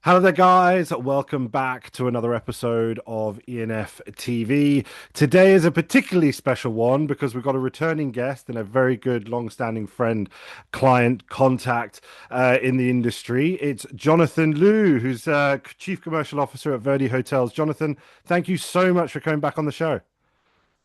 Hello there, guys. Welcome back to another episode of E&Ftv. Today is a particularly special one because we've got a returning guest and a very good long-standing friend, client, contact in the industry. It's Jonathon Liu, who's Chief Commercial Officer at Verdi Hotels. Jonathon, thank you so much for coming back on the show.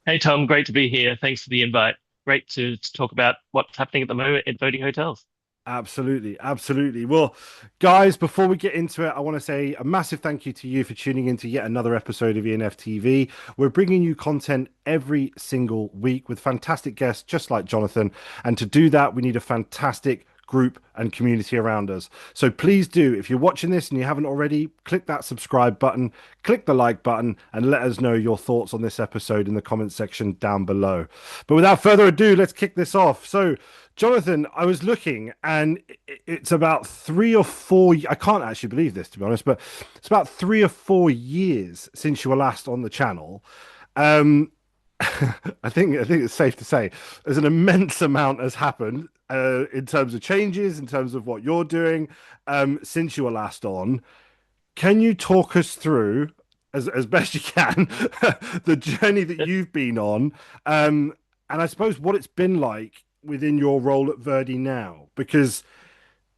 Hey Tom, great to be here. Thanks for the invite. Great to talk about what's happening at the moment at Verdi Hotels. Absolutely, absolutely. Well, guys, before we get into it, I want to say a massive thank you to you for tuning into yet another episode of E&Ftv. We're bringing you content every single week with fantastic guests just like Jonathon. And to do that, we need a fantastic group and community around us. So please do, if you're watching this and you haven't already, click that subscribe button, click the like button, and let us know your thoughts on this episode in the comment section down below. But without further ado, let's kick this off. So, Jonathon, I was looking and it's about 3 or 4, I can't actually believe this to be honest, but it's about 3 or 4 years since you were last on the channel. Um, I think it's safe to say there's an immense amount has happened in terms of changes, in terms of what you're doing since you were last on. Can you talk us through, as best you can, the journey that you've been on, and I suppose what it's been like within your role at Verdi now? Because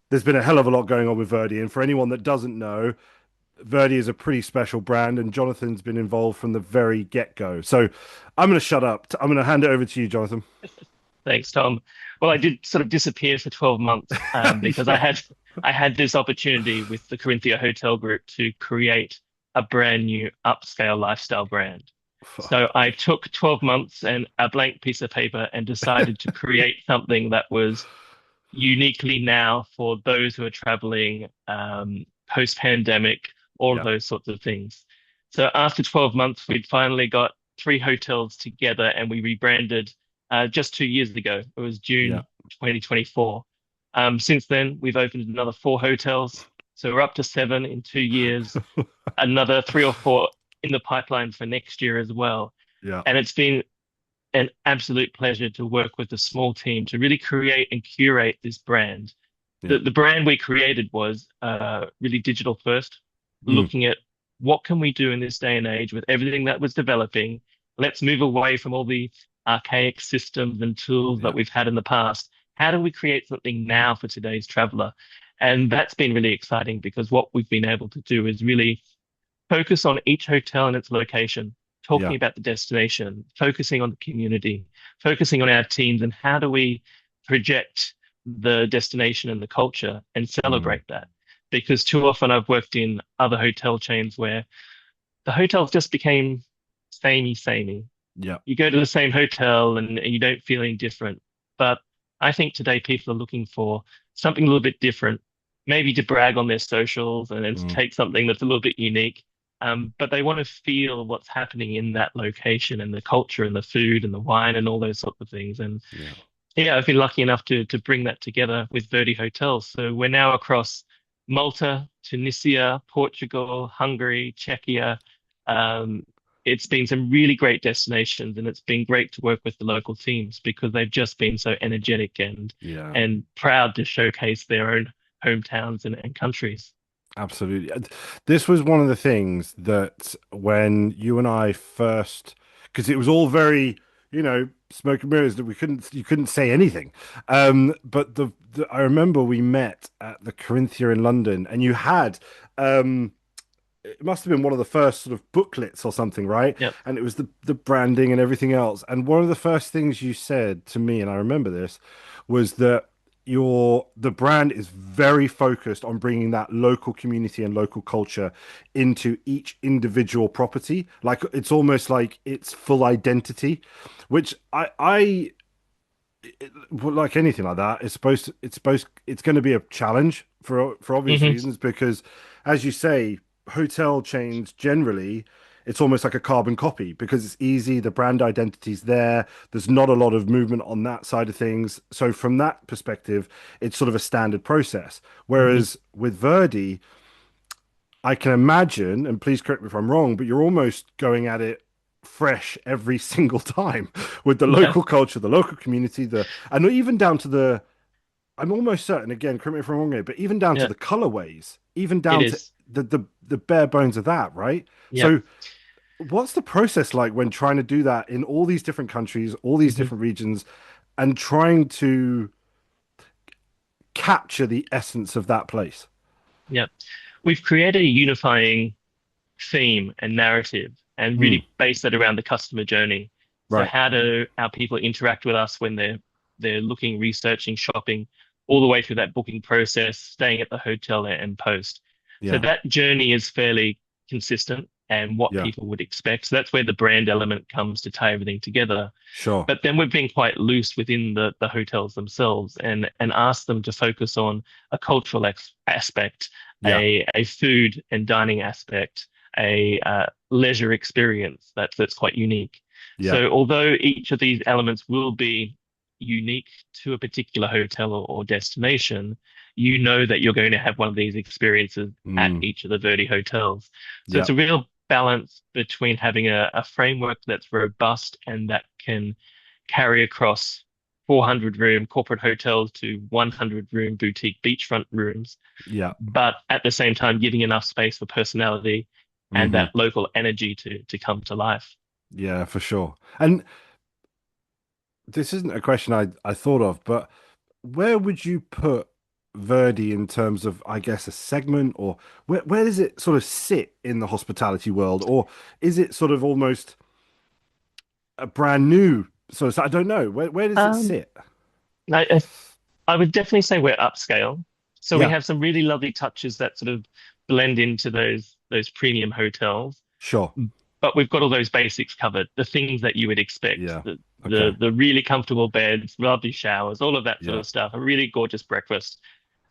there's been a hell of a lot going on with Verdi, and for anyone that doesn't know, Verdi is a pretty special brand, and Jonathan's been involved from the very get-go. So I'm going to shut up. I'm going to hand it over to you, Jonathan. Thanks, Tom. Well, I did sort of disappear for 12 months because I Yeah. had this opportunity with the Corinthia Hotel Group to create a brand new upscale lifestyle brand. So I took 12 months and a blank piece of paper and decided to create something that was uniquely now for those who are traveling post-pandemic, all of Yeah. those sorts of things. So after 12 months, we'd finally got three hotels together and we rebranded just 2 years ago. It was Yeah. June 2024. Since then, we've opened another four hotels. So we're up to seven in 2 years, another three or four in the pipeline for next year as well. Yeah. And it's been an absolute pleasure to work with a small team to really create and curate this brand. Yeah. The brand we created was really digital first, Mm. looking at what can we do in this day and age with everything that was developing. Let's move away from all the archaic systems and tools Yeah. that we've had in the past. How do we create something now for today's traveler? And that's been really exciting because what we've been able to do is really focus on each hotel and its location, talking Yeah. about the destination, focusing on the community, focusing on our teams, and how do we project the destination and the culture and Mm. celebrate that? Because too often I've worked in other hotel chains where the hotels just became samey, samey. Yeah. You go to the same hotel and you don't feel any different. But I think today people are looking for something a little bit different, maybe to brag on their socials and then to Mm. take something that's a little bit unique. But they want to feel what's happening in that location and the culture and the food and the wine and all those sorts of things. And Yeah. yeah, I've been lucky enough to bring that together with Verdi Hotels. So we're now across Malta, Tunisia, Portugal, Hungary, Czechia. Um, it's been some really great destinations, and it's been great to work with the local teams because they've just been so energetic Yeah. and proud to showcase their own hometowns and countries. Absolutely. This was one of the things that when you and I first, because it was all very, smoke and mirrors that you couldn't say anything. But I remember we met at the Corinthia in London, and you had, um, it must have been one of the first sort of booklets or something, right? Yep. And it was the branding and everything else. And one of the first things you said to me, and I remember this, was that the brand is very focused on bringing that local community and local culture into each individual property. Like it's almost like its full identity, which well, like anything like that, it's going to be a challenge for obvious Hmm. reasons because, as you say, hotel chains generally, it's almost like a carbon copy because it's easy, the brand identity's there. There's not a lot of movement on that side of things. So from that perspective, it's sort of a standard process. Hmm. Whereas with Verdi, I can imagine, and please correct me if I'm wrong, but you're almost going at it fresh every single time with the Yeah, local culture, the local community, and even down to I'm almost certain, again, correct me if I'm wrong here, but even down to yeah, the colorways, even it down to is. the bare bones of that, right? Yep. So what's the process like when trying to do that in all these different countries, all these Hmm. different regions, and trying to capture the essence of that place? Yep. We've created a unifying theme and narrative and Mm, really base that around the customer journey. So right. how do our people interact with us when they're looking, researching, shopping, all the way through that booking process, staying at the hotel and post. So Yeah. that journey is fairly consistent and what Yeah. people would expect. So that's where the brand element comes to tie everything together. Sure. But then we've been quite loose within the hotels themselves and asked them to focus on a cultural aspect, Yeah. a food and dining aspect, a leisure experience that's quite unique. Yeah. So although each of these elements will be unique to a particular hotel or destination, you know that you're going to have one of these experiences at Mm, each of the Verdi hotels. So yeah. it's a real balance between having a framework that's robust and that can carry across 400 room corporate hotels to 100 room boutique beachfront rooms, Yeah. but at the same time giving enough space for personality and Hmm. that local energy to come to life. Yeah, for sure. And this isn't a question I thought of, but where would you put Verdi in terms of, I guess, a segment, or where does it sort of sit in the hospitality world? Or is it sort of almost a brand new sort of, I don't know. Where does it Um, sit? I, I would definitely say we're upscale. So we Yeah, have some really lovely touches that sort of blend into those premium hotels. sure. But we've got all those basics covered, the things that you would expect, Yeah. the Okay. the really comfortable beds, lovely showers, all of that sort Yeah. of stuff, a really gorgeous breakfast.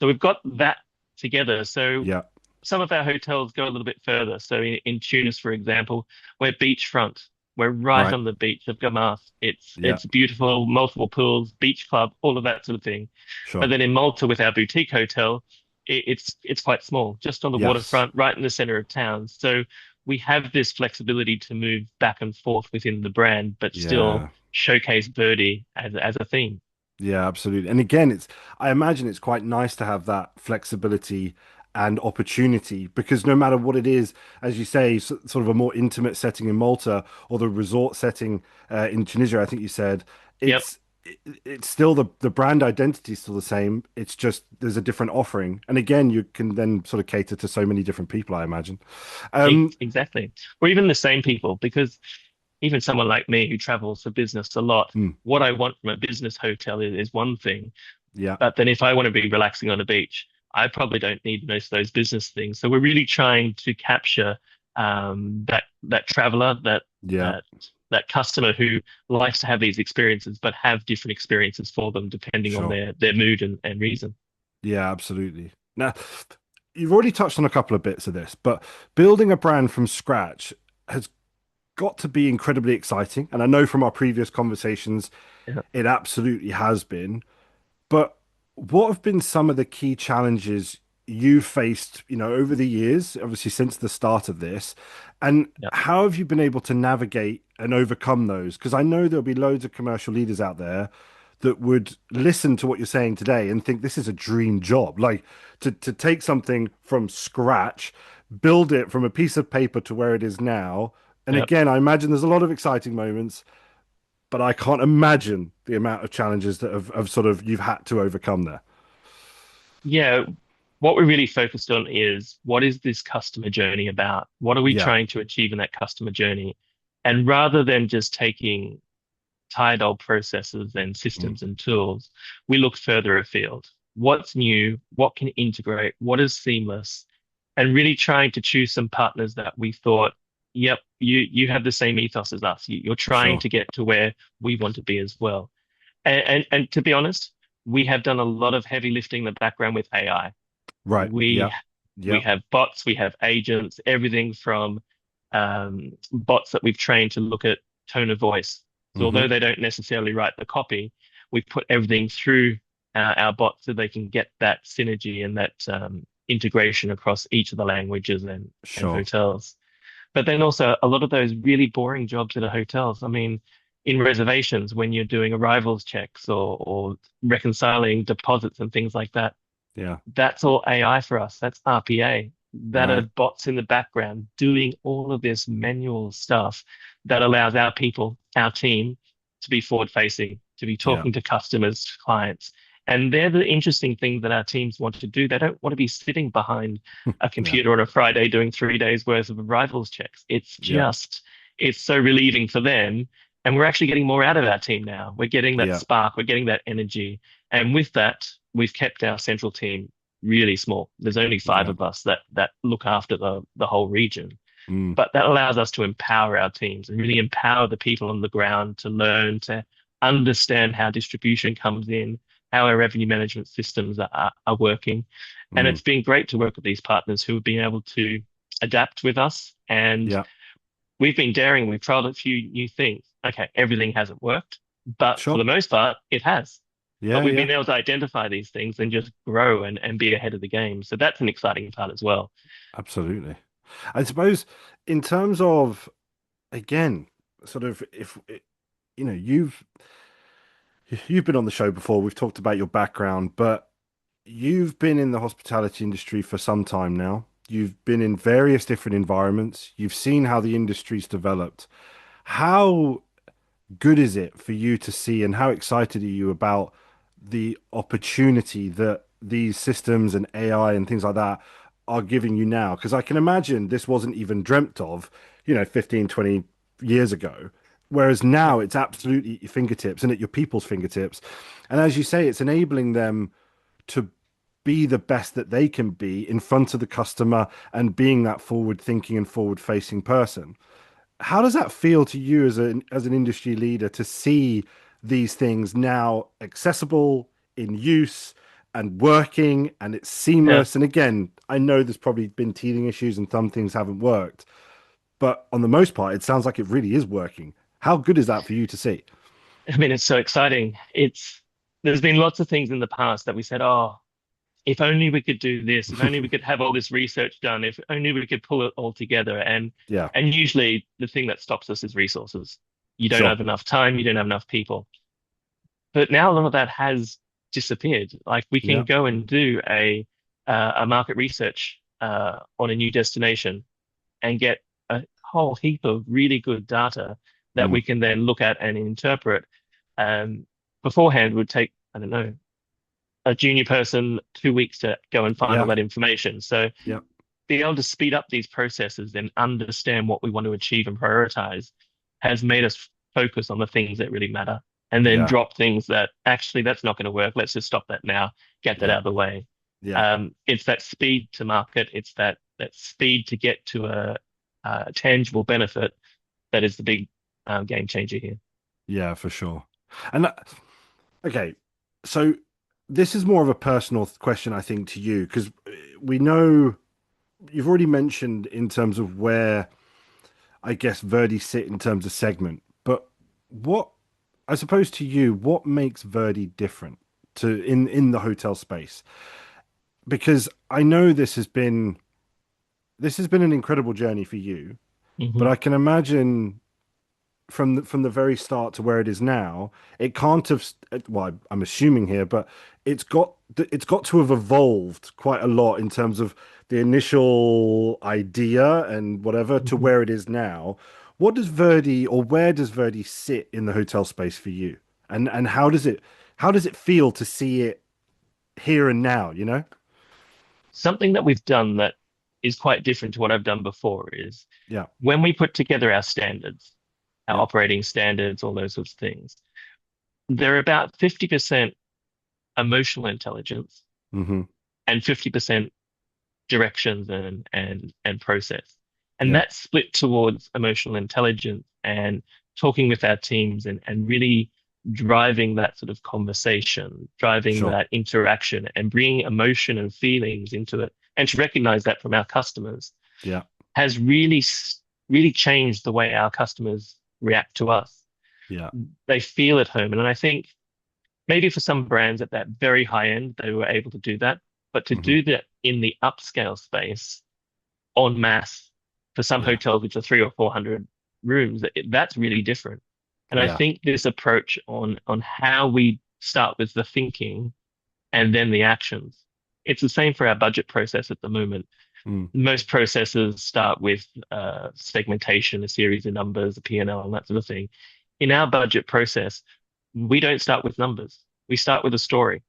So we've got that together. So Yeah. some of our hotels go a little bit further. So in Tunis, for example, we're beachfront. We're right Right. on the beach of Gamarth. It's Yeah. it's beautiful, multiple pools, beach club, all of that sort of thing. But Sure. then in Malta with our boutique hotel, it's quite small, just on the Yes. waterfront, right in the center of town. So we have this flexibility to move back and forth within the brand, but still Yeah. showcase Verdi as a theme. Yeah, absolutely. And again, I imagine it's quite nice to have that flexibility and opportunity because no matter what it is, as you say, sort of a more intimate setting in Malta or the resort setting in Tunisia, I think you said, Yep, it's still the brand identity is still the same. It's just there's a different offering. And again, you can then sort of cater to so many different people, I imagine. Um, exactly. Or even the same people, because even someone like me who travels for business a lot, mm, what I want from a business hotel is one thing. yeah, But then if I want to be relaxing on a beach, I probably don't need most of those business things. So we're really trying to capture that traveler, yeah, that that customer who likes to have these experiences, but have different experiences for them depending on sure. their mood and reason. Yeah, absolutely. Now, you've already touched on a couple of bits of this, but building a brand from scratch has got to be incredibly exciting. And I know from our previous conversations, Yeah. it absolutely has been. But what have been some of the key challenges you faced, over the years, obviously since the start of this, and Yeah. how have you been able to navigate and overcome those? Because I know there'll be loads of commercial leaders out there that would listen to what you're saying today and think this is a dream job. Like to take something from scratch, build it from a piece of paper to where it is now. And Yeah. again, I imagine there's a lot of exciting moments, but I can't imagine the amount of challenges that have sort of you've had to overcome there. Yeah, what we're really focused on is what is this customer journey about? What are we Yeah. trying to achieve in that customer journey? And rather than just taking tired old processes and Mm. systems and tools, we look further afield. What's new? What can integrate? What is seamless? And really trying to choose some partners that we thought, yep, you have the same ethos as us. You're trying Sure. to get to where we want to be as well. And to be honest, we have done a lot of heavy lifting in the background with AI. Right. We Yeah. we Yeah. have bots, we have agents, everything from bots that we've trained to look at tone of voice. So although Hmm. they don't necessarily write the copy, we put everything through our bots so they can get that synergy and that integration across each of the languages and Sure. hotels. But then also a lot of those really boring jobs at the hotels. I mean, in reservations, when you're doing arrivals checks or reconciling deposits and things like that, Yeah. that's all AI for us. That's RPA. that are Right. bots in the background doing all of this manual stuff that allows our people, our team, to be forward facing, to be Yeah. talking to customers, clients. And they're the interesting things that our teams want to do. They don't want to be sitting behind a Yeah. computer on a Friday doing 3 days worth of arrivals checks. Yeah. It's so relieving for them. And we're actually getting more out of our team now. We're getting that Yeah. spark, we're getting that energy. And with that, we've kept our central team really small. There's only five Yeah. of us that look after the whole region. Mm. But that allows us to empower our teams and really empower the people on the ground to learn, to understand how distribution comes in, how our revenue management systems are working. And Mm. it's been great to work with these partners who have been able to adapt with us. And Yeah. we've been daring, we've tried a few new things. Okay, everything hasn't worked, but for Sure. the most part, it has. But Yeah. we've Yeah. been able to identify these things and just grow and be ahead of the game. So that's an exciting part as well. Absolutely. I suppose in terms of, again, sort of if you know, you've been on the show before, we've talked about your background, but you've been in the hospitality industry for some time now. You've been in various different environments. You've seen how the industry's developed. How good is it for you to see, and how excited are you about the opportunity that these systems and AI and things like that are giving you now? Because I can imagine this wasn't even dreamt of, 15, 20 years ago. Whereas Yeah. now it's absolutely at your fingertips and at your people's fingertips. And as you say, it's enabling them to be the best that they can be in front of the customer and being that forward thinking and forward facing person. How does that feel to you as an industry leader to see these things now accessible, in use, and working, and it's Yeah. seamless? And again, I know there's probably been teething issues and some things haven't worked, but on the most part, it sounds like it really is working. How good is that for you to see? I mean, it's so exciting. There's been lots of things in the past that we said, oh, if only we could do this, if only we could have all this research done, if only we could pull it all together. Yeah, And usually the thing that stops us is resources. You don't sure. have enough time, you don't have enough people. But now a lot of that has disappeared. Like we can Yeah. go and do a market research on a new destination and get a whole heap of really good data that Mm. we can then look at and interpret. Um, Beforehand would take, I don't know, a junior person 2 weeks to go and find all Yeah. that information. So Yeah. being able to speed up these processes and understand what we want to achieve and prioritize has made us focus on the things that really matter and then Yeah. drop things that actually that's not going to work. Let's just stop that now, get that Yeah. out of the way. Yeah. It's that speed to market. It's that speed to get to a tangible benefit that is the big game changer here. Yeah, for sure. And okay, so this is more of a personal question, I think, to you, because we know you've already mentioned in terms of where I guess Verdi sit in terms of segment, but what I suppose to you, what makes Verdi different to in the hotel space? Because I know this has been an incredible journey for you, but Hmm. I can imagine from the very start to where it is now, it can't have. Well, I'm assuming here, but it's got to have evolved quite a lot in terms of the initial idea and whatever to Hmm. where it is now. What does Verdi or where does Verdi sit in the hotel space for you? And how does it feel to see it here and now, you know? Something that we've done that is quite different to what I've done before is Yeah. when we put together our standards, our Yeah. operating standards, all those sorts of things, they're about 50% emotional intelligence Hmm. and 50% directions and process. And Yeah. that's split towards emotional intelligence and talking with our teams and really driving that sort of conversation, driving Sure. that interaction and bringing emotion and feelings into it. And to recognize that from our customers Yeah. has really changed the way our customers react to us. Yeah. They feel at home. And I think maybe for some brands at that very high end, they were able to do that. But to Hmm. do that in the upscale space en masse for some Yeah. hotels, which are 300 or 400 rooms, that's really different. And I Yeah. think this approach on how we start with the thinking and then the actions, it's the same for our budget process at the moment. Mm. Most processes start with segmentation, a series of numbers, a P&L, and that sort of thing. In our budget process, we don't start with numbers. We start with a story.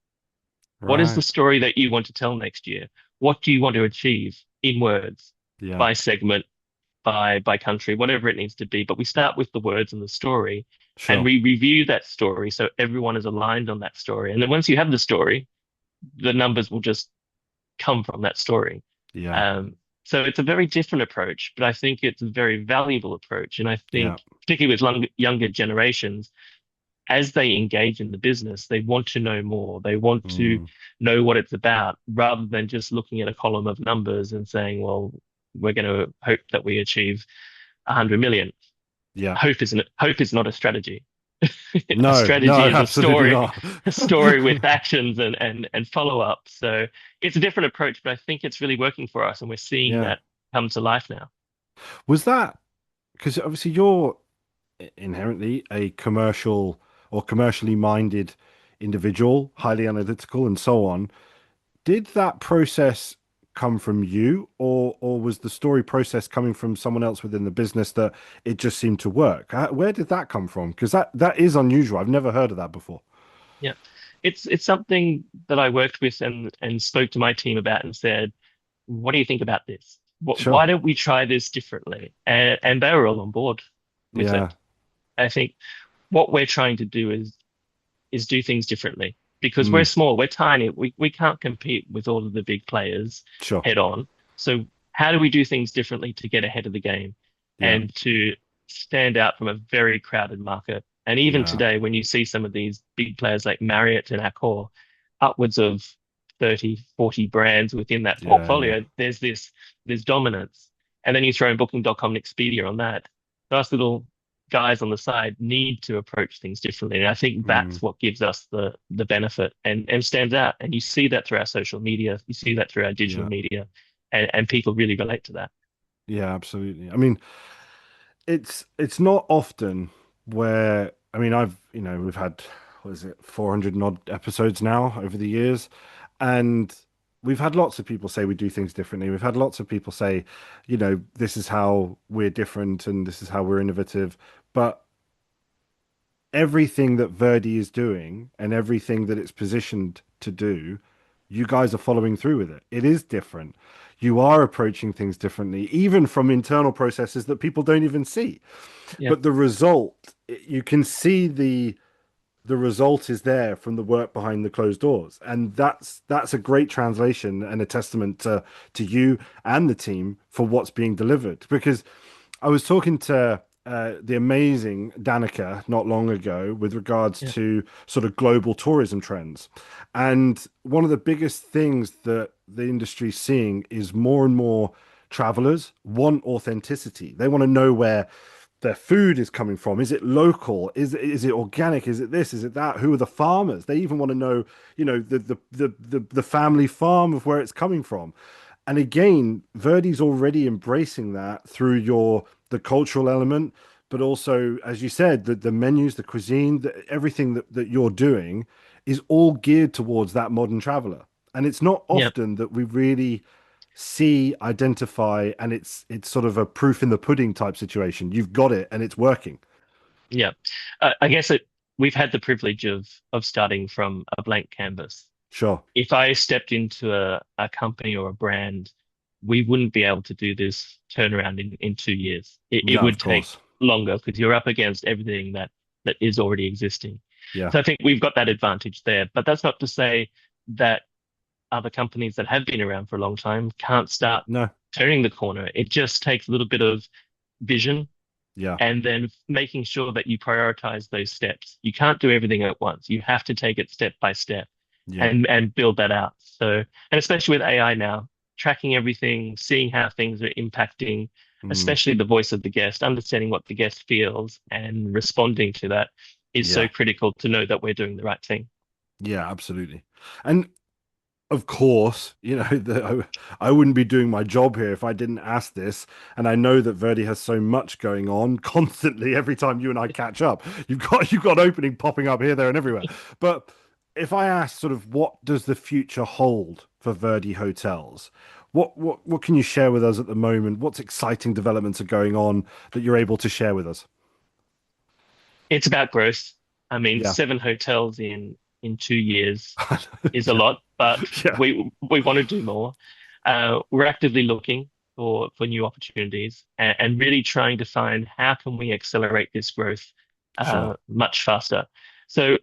What is the Right. story that you want to tell next year? What do you want to achieve in words, Yeah. by segment, by country, whatever it needs to be? But we start with the words and the story, and Sure. we review that story so everyone is aligned on that story. And then once you have the story, the numbers will just come from that story. Yeah. Um, so it's a very different approach, but I think it's a very valuable approach. And I Yeah. think, particularly with younger generations, as they engage in the business, they want to know more. They want to Mm. know what it's about rather than just looking at a column of numbers and saying, well, we're going to hope that we achieve 100 million. Yeah. Hope is not a strategy. A No, no, strategy is absolutely not. a story with actions and follow up. So it's a different approach, but I think it's really working for us, and we're seeing Yeah. that come to life now. Was that because obviously you're inherently a commercial or commercially minded individual, highly analytical and so on. Did that process come from you, or was the story process coming from someone else within the business that it just seemed to work? Where did that come from? Because that is unusual. I've never heard of that before. Yeah, it's something that I worked with and spoke to my team about and said, what do you think about this? Why Sure. don't we try this differently? And they were all on board with Yeah. it. I think what we're trying to do is do things differently because we're Mm. small, we're tiny. We can't compete with all of the big players Sure. head on. So how do we do things differently to get ahead of the game Yeah. and to stand out from a very crowded market? And even Yeah. today, when you see some of these big players like Marriott and Accor, upwards of 30, 40 brands within that Yeah. Yeah. portfolio, there's dominance. And then you throw in Booking.com and Expedia on that. Nice little guys on the side need to approach things differently. And I think Mm. that's what gives us the benefit and stands out. And you see that through our social media, you see that through our digital Yeah. media, and people really relate to that. Yeah. Absolutely. I mean, it's not often where I mean we've had what is it 400 and odd episodes now over the years, and we've had lots of people say we do things differently. We've had lots of people say, this is how we're different and this is how we're innovative. But everything that Verdi is doing and everything that it's positioned to do, you guys are following through with it. It is different. You are approaching things differently, even from internal processes that people don't even see. Yeah, But the result, you can see the result is there from the work behind the closed doors, and that's a great translation and a testament to you and the team for what's being delivered. Because I was talking to the amazing Danica not long ago with regards yeah, to sort of global tourism trends. And one of the biggest things that the industry's seeing is more and more travelers want authenticity. They want to know where their food is coming from. Is it local? Is it organic? Is it this? Is it that? Who are the farmers? They even want to know, the family farm of where it's coming from. And again, Verdi's already embracing that through the cultural element, but also, as you said, the menus, the cuisine, everything that you're doing is all geared towards that modern traveler. And it's not yeah, often that we really see, identify, and it's sort of a proof in the pudding type situation. You've got it and it's working. yeah. I guess we've had the privilege of starting from a blank canvas. Sure. If I stepped into a company or a brand, we wouldn't be able to do this turnaround in 2 years. It Yeah, of would take course. longer because you're up against everything that is already existing. Yeah. So I think we've got that advantage there. But that's not to say that other companies that have been around for a long time can't start No. turning the corner. It just takes a little bit of vision Yeah. and then making sure that you prioritize those steps. You can't do everything at once. You have to take it step by step Yeah. and build that out. So, and especially with AI now, tracking everything, seeing how things are impacting, Mm, especially the voice of the guest, understanding what the guest feels and responding to that is so yeah. critical to know that we're doing the right thing. Yeah, absolutely. And of course, I wouldn't be doing my job here if I didn't ask this. And I know that Verdi has so much going on constantly every time you and I catch up. You've got opening popping up here, there, and everywhere. But if I ask sort of what does the future hold for Verdi Hotels, What can you share with us at the moment? What's exciting developments are going on that you're able to share with us? It's about growth. I mean, Yeah. 7 hotels in 2 years is a Yeah. lot, but Yeah. we want to do more. We're actively looking for new opportunities and really trying to find how can we accelerate this growth Sure. much faster. So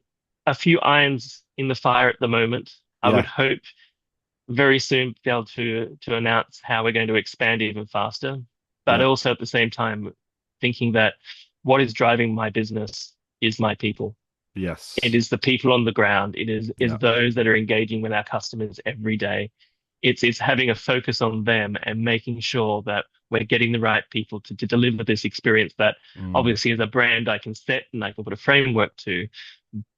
a few irons in the fire at the moment. I would Yeah. hope very soon be able to announce how we're going to expand even faster. But Yeah. also at the same time, thinking that what is driving my business is my people. It Yes. is the people on the ground. Is Yeah. those that are engaging with our customers every day. It's having a focus on them and making sure that we're getting the right people to deliver this experience that Mm. obviously as a brand I can set and I can put a framework to,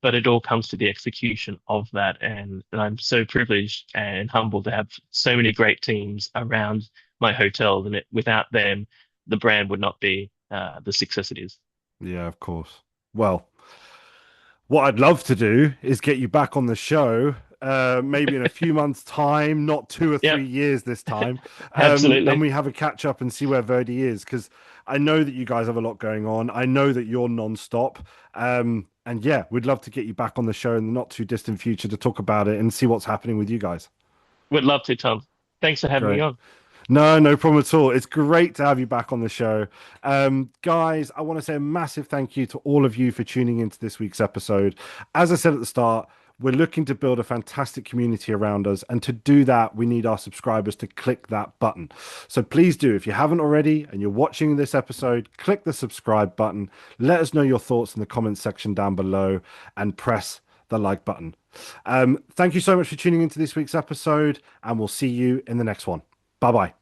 but it all comes to the execution of that. And I'm so privileged and humbled to have so many great teams around my hotels, and without them, the brand would not be the success it is. Yeah, of course. Well, what I'd love to do is get you back on the show, maybe in a few months' time, not 2 or 3 years this time, and Absolutely. we have a catch up and see where Verdi is because I know that you guys have a lot going on. I know that you're non-stop, and yeah, we'd love to get you back on the show in the not too distant future to talk about it and see what's happening with you guys. Would love to, Tom. Thanks for having me Great. on. No, no problem at all. It's great to have you back on the show. Guys, I want to say a massive thank you to all of you for tuning into this week's episode. As I said at the start, we're looking to build a fantastic community around us. And to do that, we need our subscribers to click that button. So please do, if you haven't already and you're watching this episode, click the subscribe button. Let us know your thoughts in the comments section down below and press the like button. Thank you so much for tuning into this week's episode, and we'll see you in the next one. Bye bye.